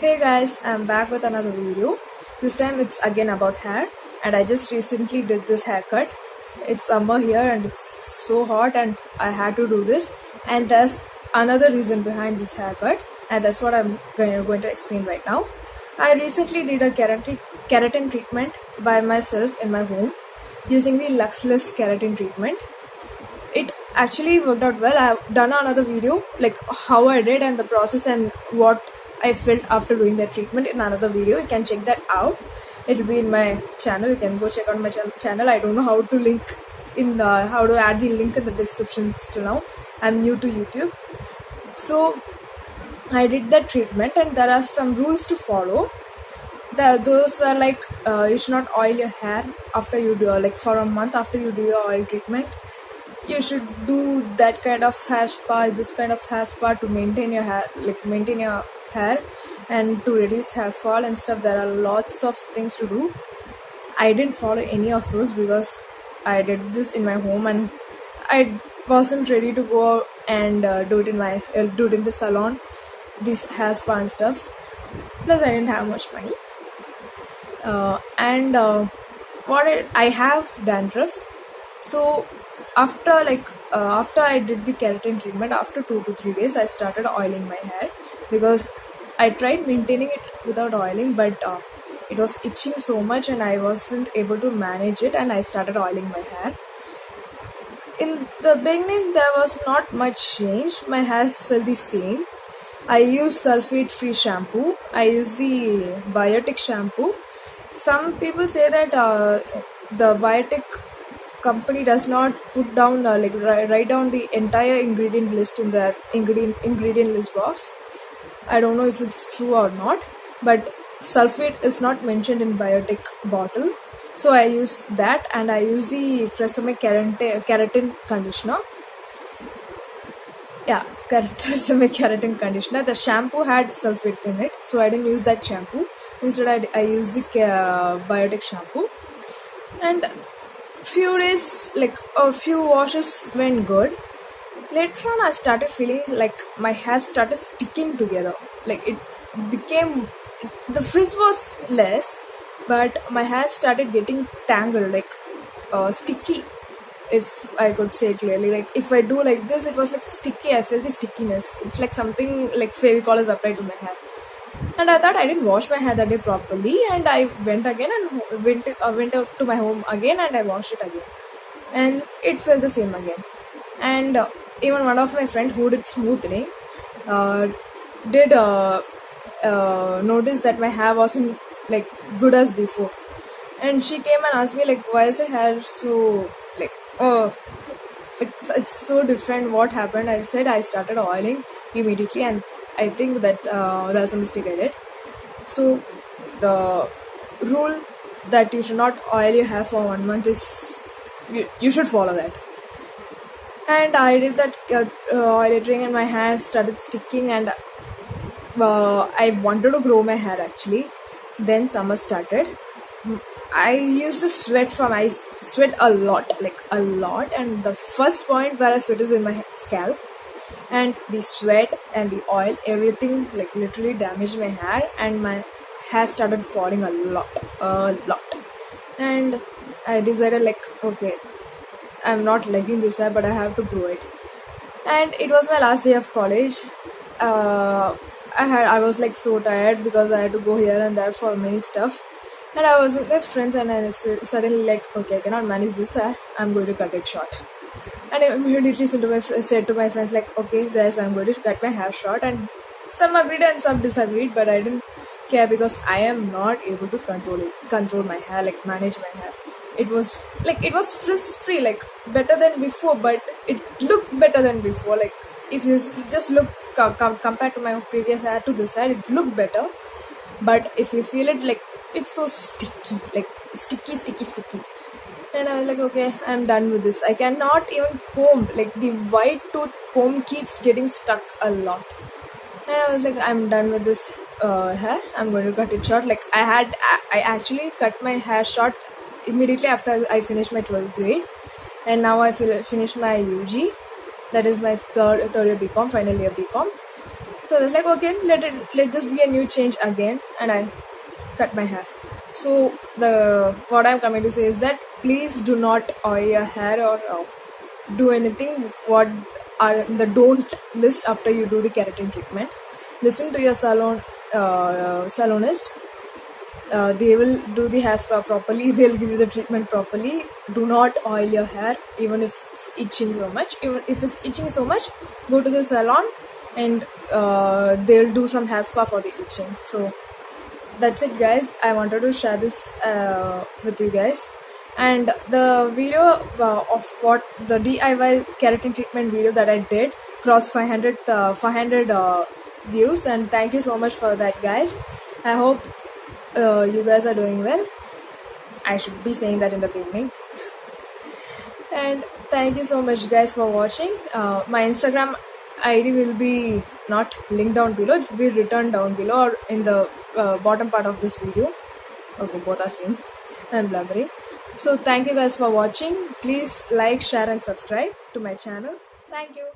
Hey guys, I'm back with another video. This time it's again about hair, and I just recently did this haircut. It's summer here and it's so hot and I had to do this, and there's another reason behind this haircut, and that's what I'm going to explain right now. I recently did a keratin treatment by myself in my home using the Luxless keratin treatment. It actually worked out well. I've done another video like how I did and the process and what I felt after doing that treatment in another video. You can check that out. It'll be in my channel. You can go check out my channel. I don't know how to link in the how to add the link in the description still now. I'm new to YouTube. So I did that treatment and there are some rules to follow. Those were like you should not oil your hair after you do like for a month after you do your oil treatment. You should do that kind of hair spa, this kind of hair spa to maintain your hair and to reduce hair fall and stuff. There are lots of things to do. I didn't follow any of those because I did this in my home and I wasn't ready to go and do it in the salon, this hair spa and stuff. Plus I didn't have much money. I have dandruff. So after I did the keratin treatment, after 2 to 3 days I started oiling my hair because I tried maintaining it without oiling, but it was itching so much and I wasn't able to manage it, and I started oiling my hair. In the beginning there was not much change. My hair felt the same. I use sulfate free shampoo. I use the biotic shampoo. Some people say that the biotic company does not put down write down the entire ingredient list in their ingredient list box. I don't know if it's true or not, but sulfate is not mentioned in biotic bottle. So I use that, and I use the Tresemme keratin conditioner. Yeah, Tresemme keratin conditioner. The shampoo had sulfate in it, so I didn't use that shampoo. Instead I used the biotic shampoo, and few days, like a few washes went good. Later on I started feeling like my hair started sticking together. Like it became, the frizz was less, but my hair started getting tangled, like sticky, if I could say it clearly. Like if I do like this, it was like sticky. I felt the stickiness. It's like something like Fevicol is applied to my hair. And I thought I didn't wash my hair that day properly, and I went again and went out to my home again and I washed it again, and it felt the same again. And even one of my friends who did smoothing did notice that my hair wasn't like good as before, and she came and asked me like, why is your hair so like it's so different, what happened? I said I started oiling immediately, and I think that there's a mistake I did. So the rule that you should not oil your hair for 1 month is you should follow that. And I did that oiling and my hair started sticking, and I wanted to grow my hair actually. Then summer started. I used to sweat I sweat a lot, and the first point where I sweat is in my scalp. And the sweat and the oil, everything like literally damaged my hair, and my hair started falling a lot. And I decided like, okay, I'm not liking this hair, but I have to grow it. And it was my last day of college. I was like so tired because I had to go here and there for many stuff. And I was with my friends, and I suddenly like, okay, I cannot manage this hair. I'm going to cut it short. And I immediately said to my friends like, okay guys, I'm going to cut my hair short. And some agreed and some disagreed, but I didn't care because I am not able to control my hair, like manage my hair. It was frizz free, like better than before, but it looked better than before. Like if you just look compared to my previous hair to this hair, it looked better. But if you feel it, like it's so sticky, like sticky. And I was like, okay, I'm done with this. I cannot even comb. Like the white tooth comb keeps getting stuck a lot. And I was like, I'm done with this hair. I'm going to cut it short. Like I actually cut my hair short immediately after I finished my 12th grade. And now I finished my UG. That is my third year BCom, final year BCom. So I was like, okay, let this be a new change again, and I cut my hair. So what I'm coming to say is that please do not oil your hair or do anything what are the don't list after you do the keratin treatment. Listen to your salonist. They will do the hair spa properly. They'll give you the treatment properly. Do not oil your hair even if it's itching so much. Even if it's itching so much, go to the salon and they'll do some hair spa for the itching. So that's it, guys. I wanted to share this with you guys. And the video of what the DIY keratin treatment video that I did crossed 500 views, and thank you so much for that, guys. I hope you guys are doing well. I should be saying that in the beginning. And thank you so much, guys, for watching. My Instagram ID will be not linked down below, it will be written down below or in the bottom part of this video. Okay, both are same. I'm blubbery. So thank you guys for watching. Please like, share and subscribe to my channel. Thank you.